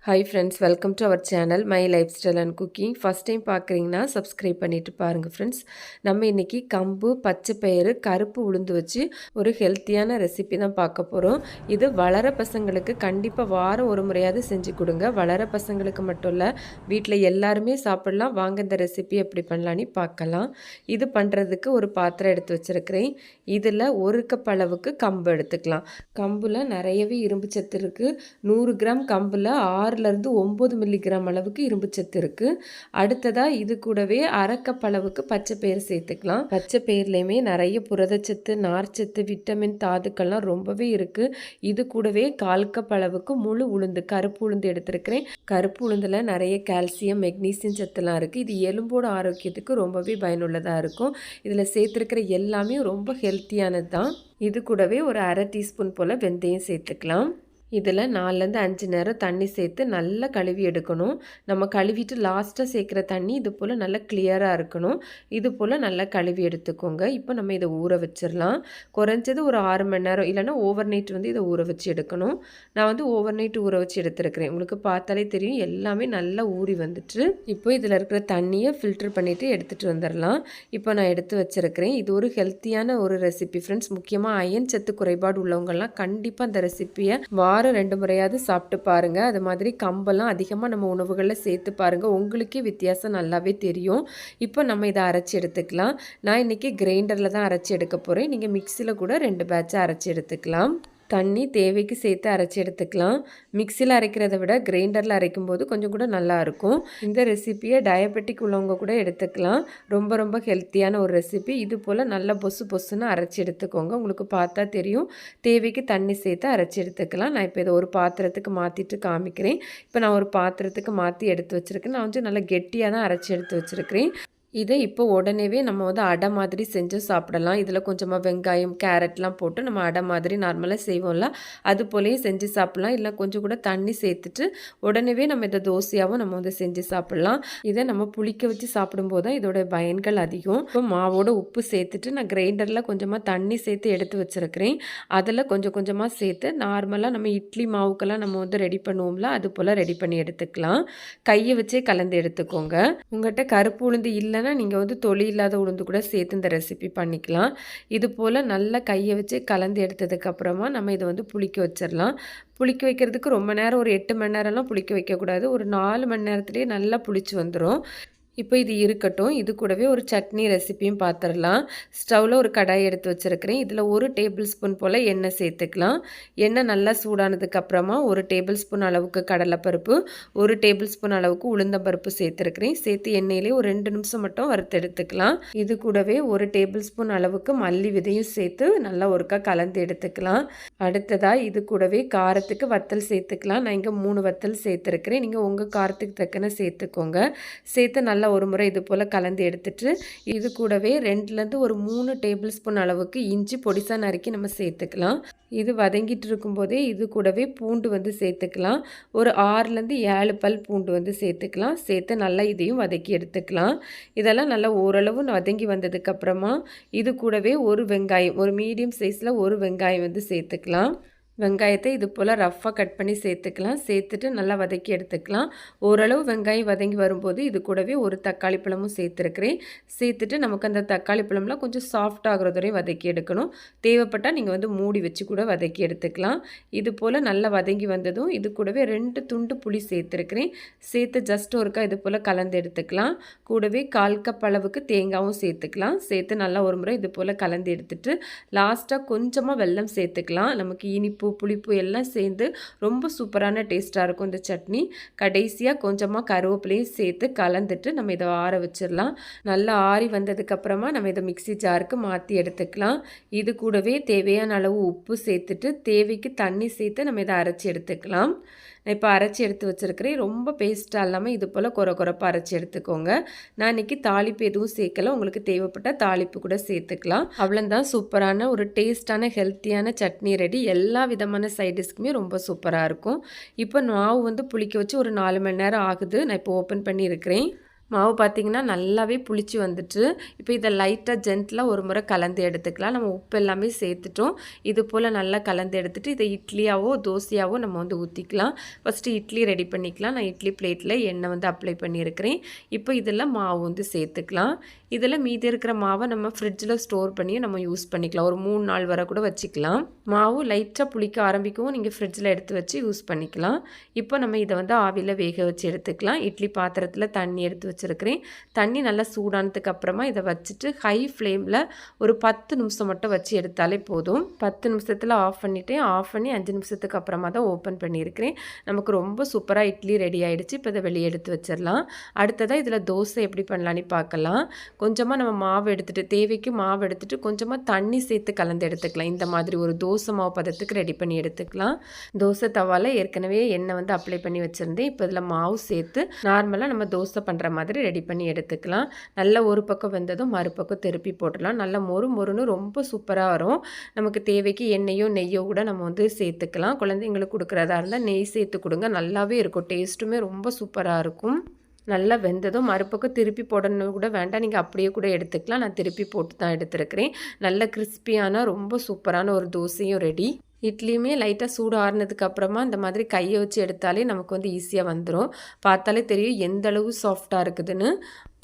Hi friends, welcome to our channel my lifestyle and cooking. First time பார்க்குறீங்கன்னா subscribe பண்ணிவிட்டு பாருங்கள் friends. நம்ம இன்றைக்கி கம்பு, பச்சை பயிறு, கருப்பு உளுந்து வச்சு ஒரு ஹெல்த்தியான ரெசிபி தான் பார்க்க போகிறோம். இது வளர பசங்களுக்கு கண்டிப்பாக வாரம் ஒரு முறையாவது செஞ்சு கொடுங்க. வளர பசங்களுக்கு மட்டும் இல்லை, வீட்டில் எல்லாருமே சாப்பிட்லாம். வாங்க இந்த ரெசிபி எப்படி பண்ணலான்னு பார்க்கலாம். இது பண்ணுறதுக்கு ஒரு பாத்திரம் எடுத்து வச்சுருக்கிறேன். இதில் 1 கப் அளவுக்கு கம்பு எடுத்துக்கலாம். கம்பில் நிறையவே இரும்பு சத்து இருக்குது. 100 கிராம் கம்பில் 6லேருந்து 9 மில்லிகிராம் அளவுக்கு இரும்பு சத்து இருக்குது. அடுத்ததாக இது கூடவே 1/2 கப் அளவுக்கு பச்சை பயிறு சேர்த்துக்கலாம். பச்சை பயிர்லேயுமே நிறைய புரதச்சத்து, நார்ச்சத்து, விட்டமின், தாதுக்கள்லாம் ரொம்பவே இருக்குது. இது கூடவே 1/4 கப் அளவுக்கு முழு உளுந்து, கருப்பு உளுந்து எடுத்துருக்கிறேன். கருப்பு உளுந்தில் நிறைய கால்சியம், மெக்னீசியம் சத்துலாம் இருக்குது. இது எலும்போட ஆரோக்கியத்துக்கு ரொம்பவே பயனுள்ளதாக இருக்கும். இதில் சேர்த்துருக்கிற எல்லாமே ரொம்ப ஹெல்த்தியானது தான். இது கூடவே ஒரு 1/2 டீஸ்பூன் போல் வெந்தயம் சேர்த்துக்கலாம். இதில் 4லேருந்து 5 நேரம் தண்ணி சேர்த்து நல்லா கழுவி எடுக்கணும். நம்ம கழுவிட்டு லாஸ்ட்டாக சேர்க்குற தண்ணி இது போல் நல்லா கிளியராக இருக்கணும். இது போல் நல்லா கழுவி எடுத்துக்கோங்க. இப்போ நம்ம இதை ஊற வச்சிடலாம். குறைஞ்சது ஒரு 6 மணி நேரம், இல்லைனா ஓவர் நைட் இதை ஊற வச்சு எடுக்கணும். நான் ஓவர் நைட் ஊற வச்சு எடுத்துருக்கிறேன். உங்களுக்கு பார்த்தாலே தெரியும், எல்லாமே நல்லா ஊறி வந்துட்டு. இப்போ இதில் இருக்கிற தண்ணியை ஃபில்டர் பண்ணிவிட்டு எடுத்துகிட்டு வந்துடலாம். இப்போ நான் எடுத்து வச்சுருக்கிறேன். இது ஒரு ஹெல்த்தியான ஒரு ரெசிபி ஃப்ரெண்ட்ஸ். முக்கியமாக அயன் சத்து குறைபாடு உள்ளவங்கள்லாம் கண்டிப்பாக அந்த ரெசிப்பியை 2 முறையாவது சாப்பிட்டு பாருங்கள். அது மாதிரி கம்பெல்லாம் அதிகமாக நம்ம உணவுகளில் சேர்த்து பாருங்கள். உங்களுக்கே வித்தியாசம் நல்லாவே தெரியும். இப்போ நம்ம இதை அரைச்சி எடுத்துக்கலாம். நான் இன்றைக்கி கிரைண்டரில் தான் அரைச்சி எடுக்க போகிறேன். நீங்கள் மிக்சியில் கூட 2 பேட்சாக அரைச்சி எடுத்துக்கலாம். தண்ணி தேவைக்கு சேர்த்து அரைச்சி எடுத்துக்கலாம். மிக்சியில் அரைக்கிறத விட கிரைண்டரில் அரைக்கும் போது கொஞ்சம் கூட நல்லாயிருக்கும். இந்த ரெசிப்பியை டயபெட்டிக் உள்ளவங்க கூட எடுத்துக்கலாம். ரொம்ப ரொம்ப ஹெல்த்தியான ஒரு ரெசிபி. இது போல் நல்லா பொசுன்னு அரைச்சி எடுத்துக்கோங்க. உங்களுக்கு பார்த்தா தெரியும். தேவைக்கு தண்ணி சேர்த்து அரைச்சி எடுத்துக்கலாம். நான் இப்போ இதை ஒரு பாத்திரத்துக்கு மாற்றிட்டு காமிக்கிறேன். இப்போ நான் ஒரு பாத்திரத்துக்கு மாற்றி எடுத்து வச்சுருக்கேன். நான் நல்லா கெட்டியாக தான் அரைச்சி எடுத்து வச்சுருக்கிறேன். இதை இப்போ உடனேவே நம்ம அடை மாதிரி செஞ்சு சாப்பிடலாம். இதில் கொஞ்சமாக வெங்காயம், கேரட்லாம் போட்டு நம்ம அடை மாதிரி நார்மலாக செய்வோம்ல, அது போலேயே செஞ்சு சாப்பிட்லாம். இல்லை கொஞ்சம் கூட தண்ணி சேர்த்துட்டு உடனேவே நம்ம இதை தோசையாகவும் நம்ம செஞ்சு சாப்பிட்லாம். இதை நம்ம புளிக்க வச்சு சாப்பிடும்போது தான் இதோட பயன்கள் அதிகம். இப்போ மாவோட உப்பு சேர்த்துட்டு நான் கிரைண்டரில் கொஞ்சமாக தண்ணி சேர்த்து எடுத்து வச்சுருக்கிறேன். அதில் கொஞ்சம் கொஞ்சமாக சேர்த்து நார்மலாக நம்ம இட்லி மாவுக்கெல்லாம் நம்ம ரெடி பண்ணுவோம்ல, அது போல் ரெடி பண்ணி எடுத்துக்கலாம். கையை வச்சே கலந்து எடுத்துக்கோங்க. உங்கள்கிட்ட கருப்பு உளுந்து இல்லை, நீங்கள் தொளி இல்லாத உளுந்து கூட சேர்த்து இந்த ரெசிபி பண்ணிக்கலாம். இது போல் நல்லா கையை வச்சு கலந்து எடுத்ததுக்கப்புறமா நம்ம இதை புளிக்க வச்சிடலாம். புளிக்க வைக்கிறதுக்கு ரொம்ப நேரம், ஒரு 8 மணி நேரம்லாம் புளிக்க வைக்கக்கூடாது. ஒரு 4 மணி நேரத்துலேயே நல்லா புளிச்சு வந்துடும். இப்போ இது இருக்கட்டும். இது கூடவே ஒரு சட்னி ரெசிப்பியும் பார்த்துடலாம். ஸ்டவ்வில் ஒரு கடாய் எடுத்து வச்சுருக்கிறேன். இதில் 1 டேபிள் ஸ்பூன் போல் எண்ணெய் சேர்த்துக்கலாம். எண்ணெய் நல்லா சூடானதுக்கப்புறமா 1 டேபிள் ஸ்பூன் அளவுக்கு கடலைப்பருப்பு, 1 டேபிள் ஸ்பூன் அளவுக்கு உளுந்தம்பருப்பு சேர்த்துருக்கிறேன். சேர்த்து எண்ணெயிலே ஒரு 2 நிமிஷம் மட்டும் வறுத்தெடுத்துக்கலாம். இது கூடவே 1 டேபிள் ஸ்பூன் அளவுக்கு மல்லி விதையும் சேர்த்து நல்லா ஒருக்கா கலந்து எடுத்துக்கலாம். அடுத்ததாக இது கூடவே காரத்துக்கு வத்தல் சேர்த்துக்கலாம். நான் இங்கே 3 வத்தல் சேர்த்துருக்கிறேன். நீங்கள் உங்கள் காரத்துக்கு தக்கன சேர்த்துக்கோங்க. சேர்த்து நல்லா ஒரு முறை இது போல் கலந்து எடுத்துட்டு இது கூடவே 2லேருந்து ஒரு 3 டேபிள் ஸ்பூன் அளவுக்கு இஞ்சி பொடிசா நறுக்கி நம்ம சேர்த்துக்கலாம். இது வதங்கிட்டு இருக்கும்போதே இது கூடவே பூண்டு சேர்த்துக்கலாம். ஒரு 6லேருந்து 7 பல் பூண்டு சேர்த்துக்கலாம். சேர்த்து நல்லா இதையும் வதக்கி எடுத்துக்கலாம். இதெல்லாம் நல்லா ஓரளவு வதங்கி வந்ததுக்கப்புறமா இது கூடவே ஒரு வெங்காயம், ஒரு மீடியம் சைஸில் ஒரு வெங்காயம் சேர்த்துக்கலாம். வெங்காயத்தை இது போல் ரஃப்பாக கட் பண்ணி சேர்த்துக்கலாம். சேர்த்துட்டு நல்லா வதக்கி எடுத்துக்கலாம். ஓரளவு வெங்காயம் வதங்கி வரும்போது இது கூடவே ஒரு தக்காளி பழமும் சேர்த்துருக்கிறேன். சேர்த்துட்டு நமக்கு அந்த தக்காளி பழம்லாம் கொஞ்சம் சாஃப்ட் ஆகுறது வரையும் வதக்கி எடுக்கணும். தேவைப்பட்டால் நீங்கள் மூடி வச்சு கூட வதக்கி எடுத்துக்கலாம். இது போல் நல்லா வதங்கி வந்ததும் இது கூடவே 2 துண்டு புளி சேர்த்துருக்கிறேன். சேர்த்து ஜஸ்ட் ஒருக்கா இது போல் கலந்து எடுத்துக்கலாம். கூடவே 1/4 கப் அளவுக்கு தேங்காயும் சேர்த்துக்கலாம். சேர்த்து நல்லா ஒரு முறை இது போல் கலந்து எடுத்துட்டு லாஸ்ட்டாக கொஞ்சமாக வெல்லம் சேர்த்துக்கலாம். நமக்கு இனிப்பு, புளிப்பு எல்லாம் சேர்ந்து ரொம்ப சூப்பரான டேஸ்ட்டாக இருக்கும் இந்த சட்னி. கடைசியாக கொஞ்சமாக கருவேப்பிலையும் சேர்த்து கலந்துட்டு நம்ம இதை ஆற வச்சிடலாம். நல்லா ஆறி வந்ததுக்கப்புறமா நம்ம இதை மிக்ஸி ஜாருக்கு மாற்றி எடுத்துக்கலாம். இது கூடவே தேவையான அளவு உப்பு சேர்த்துட்டு தேவைக்கு தண்ணி சேர்த்து நம்ம இதை அரைச்சி எடுத்துக்கலாம். நான் இப்போ அரைச்சி எடுத்து வச்சுருக்கிறேன். ரொம்ப பேஸ்ட்டாக இல்லாமல் இது போல் கொரப்பாக அரைச்சி எடுத்துக்கோங்க. நான் இன்றைக்கி தாளிப்பு எதுவும் சேர்க்கல. உங்களுக்கு தேவைப்பட்ட தாளிப்பு கூட சேர்த்துக்கலாம். அவ்வளோதான், சூப்பரான ஒரு டேஸ்டான ஹெல்த்தியான சட்னி ரெடி. எல்லா விதமான சைடிஷ்க்குமே ரொம்ப சூப்பராக இருக்கும். இப்போ மாவு புளிக்க வச்சு ஒரு 4 மணி நேரம் ஆகுது. நான் இப்போ ஓப்பன் பண்ணி இருக்கிறேன். மாவு பார்த்திங்கன்னா நல்லாவே புளிச்சு வந்துட்டு இப்போ இதை லைட்டாக ஜென்டிலாக ஒரு முறை கலந்து எடுத்துக்கலாம். நம்ம உப்பு எல்லாமே சேர்த்துட்டோம். இது போல் நல்லா கலந்து எடுத்துகிட்டு இதை இட்லியாவோ தோசையாவோ நம்ம வந்து ஊற்றிக்கலாம். ஃபஸ்ட்டு இட்லி ரெடி பண்ணிக்கலாம். நான் இட்லி பிளேட்டில் எண்ணெய் வந்து அப்ளை பண்ணியிருக்கிறேன். இப்போ இதெல்லாம் மாவு வந்து சேர்த்துக்கலாம். இதில் மீதி இருக்கிற மாவை நம்ம ஃப்ரிட்ஜில் ஸ்டோர் பண்ணி நம்ம யூஸ் பண்ணிக்கலாம். ஒரு 3 நாள் வரை கூட வச்சுக்கலாம். மாவு லைட்டாக புளிக்க ஆரம்பிக்கவும் நீங்கள் ஃப்ரிட்ஜில் எடுத்து வச்சு யூஸ் பண்ணிக்கலாம். இப்போ நம்ம இதை வந்து ஆவியில் வேக வச்சு எடுத்துக்கலாம். இட்லி பாத்திரத்தில் தண்ணி எடுத்து வச்சுருக்கிறேன். தண்ணி நல்லா சூடானதுக்கு அப்புறமா இதை வச்சுட்டு ஹை ஃப்ளேமில் ஒரு 10 நிமிஷம் மட்டும் வச்சு எடுத்தாலே போதும். 10 நிமிஷத்தில் ஆஃப் பண்ணிவிட்டேன். ஆஃப் பண்ணி 5 நிமிஷத்துக்கு அப்புறமா தான் ஓப்பன் பண்ணியிருக்கிறேன். நமக்கு ரொம்ப சூப்பராக இட்லி ரெடி ஆகிடுச்சு. இப்போ இதை வெளியே எடுத்து வச்சிடலாம். அடுத்ததாக இதில் தோசை எப்படி பண்ணலான்னு பார்க்கலாம். கொஞ்சமாக நம்ம மாவு எடுத்துகிட்டு தேவைக்கு மாவு எடுத்துகிட்டு கொஞ்சமாக தண்ணி சேர்த்து கலந்து எடுத்துக்கலாம். இந்த மாதிரி ஒரு தோசை மாவு பதத்துக்கு ரெடி பண்ணி எடுத்துக்கலாம். தோசை தவாவில் ஏற்கனவே எண்ணெய் வந்து அப்ளை பண்ணி வச்சுருந்தேன். இப்போ இதில் மாவு சேர்த்து நார்மலாக நம்ம தோசை பண்ணுற மாதிரி ரெடி பண்ணி எடுத்துக்கலாம். நல்லா ஒரு பக்கம் வெந்ததும் மறுபக்கம் திருப்பி போட்டுடலாம். நல்லா மொறுன்னு ரொம்ப சூப்பராக வரும். நமக்கு தேவைக்கு எண்ணெயோ நெய்யோ கூட நம்ம வந்து சேர்த்துக்கலாம். குழந்தைங்களுக்கு கொடுக்குறதா இருந்தால் நெய் சேர்த்து கொடுங்க. நல்லாவே இருக்கும். டேஸ்ட்டுமே ரொம்ப சூப்பராக இருக்கும். நல்லா வெந்ததும் மறுபக்கம் திருப்பி போடணும் கூட வேண்டாம். நீங்கள் அப்படியே கூட எடுத்துக்கலாம். நான் திருப்பி போட்டு தான் எடுத்துருக்கிறேன். நல்ல கிறிஸ்பியான ரொம்ப சூப்பரான ஒரு தோசையும் ரெடி. இட்லியுமே லைட்டாக சூடு ஆறுனதுக்கு அப்புறமா இந்த மாதிரி கையை வச்சு எடுத்தாலே நமக்கு வந்து ஈஸியாக வந்துடும். பார்த்தாலே தெரியும் எந்த அளவு சாஃப்டாக இருக்குதுன்னு.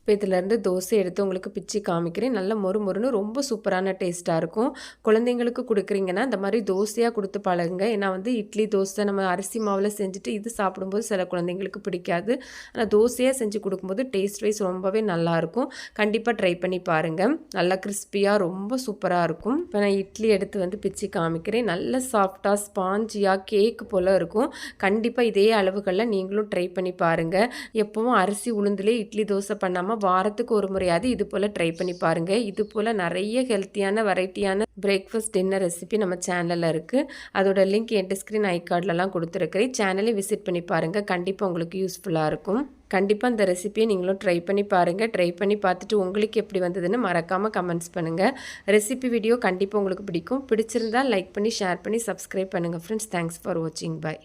இப்போ இதிலேருந்து தோசை எடுத்து உங்களுக்கு பிச்சு காமிக்கிறேன். நல்லா மொறுன்னு ரொம்ப சூப்பரான டேஸ்ட்டாக இருக்கும். குழந்தைங்களுக்கு கொடுக்குறீங்கன்னா இந்த மாதிரி தோசையாக கொடுத்து பழகுங்க. ஏன்னா வந்து இட்லி தோசை நம்ம அரிசி மாவில் செஞ்சுட்டு இது சாப்பிடும்போது சில குழந்தைங்களுக்கு பிடிக்காது. ஆனால் தோசையாக செஞ்சு கொடுக்கும்போது டேஸ்ட் வைஸ் ரொம்பவே நல்லாயிருக்கும். கண்டிப்பாக ட்ரை பண்ணி பாருங்கள். நல்லா கிறிஸ்பியாக ரொம்ப சூப்பராக இருக்கும். இப்போ நான் இட்லி எடுத்து வந்து பிச்சு காமிக்கிறேன். நல்ல சாஃப்டாக ஸ்பாஞ்சியாக கேக் போல் இருக்கும். கண்டிப்பாக இதே அளவுகளில் நீங்களும் ட்ரை பண்ணி பாருங்கள். எப்போவும் அரிசி உளுந்துலேயே இட்லி தோசை பண்ணாமல் வாரத்துக்கு ஒரு முறையாவது இது போல் ட்ரை பண்ணி பாருங்கள். இது போல் நிறைய ஹெல்த்தியான வெரைட்டியான பிரேக்ஃபாஸ்ட் டின்னர் ரெசிபி நம்ம சேனலில் இருக்குது. அதோட லிங்க் என் ஸ்க்ரீன் ஐகார்ட்லலாம் கொடுத்துருக்கிறேன். சேனலை விசிட் பண்ணி பாருங்கள். கண்டிப்பாக உங்களுக்கு யூஸ்ஃபுல்லாக இருக்கும். கண்டிப்பாக இந்த ரெசிபியை நீங்களும் ட்ரை பண்ணி பாருங்கள். ட்ரை பண்ணி பார்த்துட்டு உங்களுக்கு எப்படி வந்ததுன்னு மறக்காமல் கமெண்ட்ஸ் பண்ணுங்கள். ரெசிபி வீடியோ கண்டிப்பாக உங்களுக்கு பிடிக்கும். பிடிச்சிருந்தால் லைக் பண்ணி ஷேர் பண்ணி சப்ஸ்கிரைப் பண்ணுங்கள் ஃப்ரெண்ட்ஸ். தேங்க்ஸ் ஃபார் வாட்சிங். பை.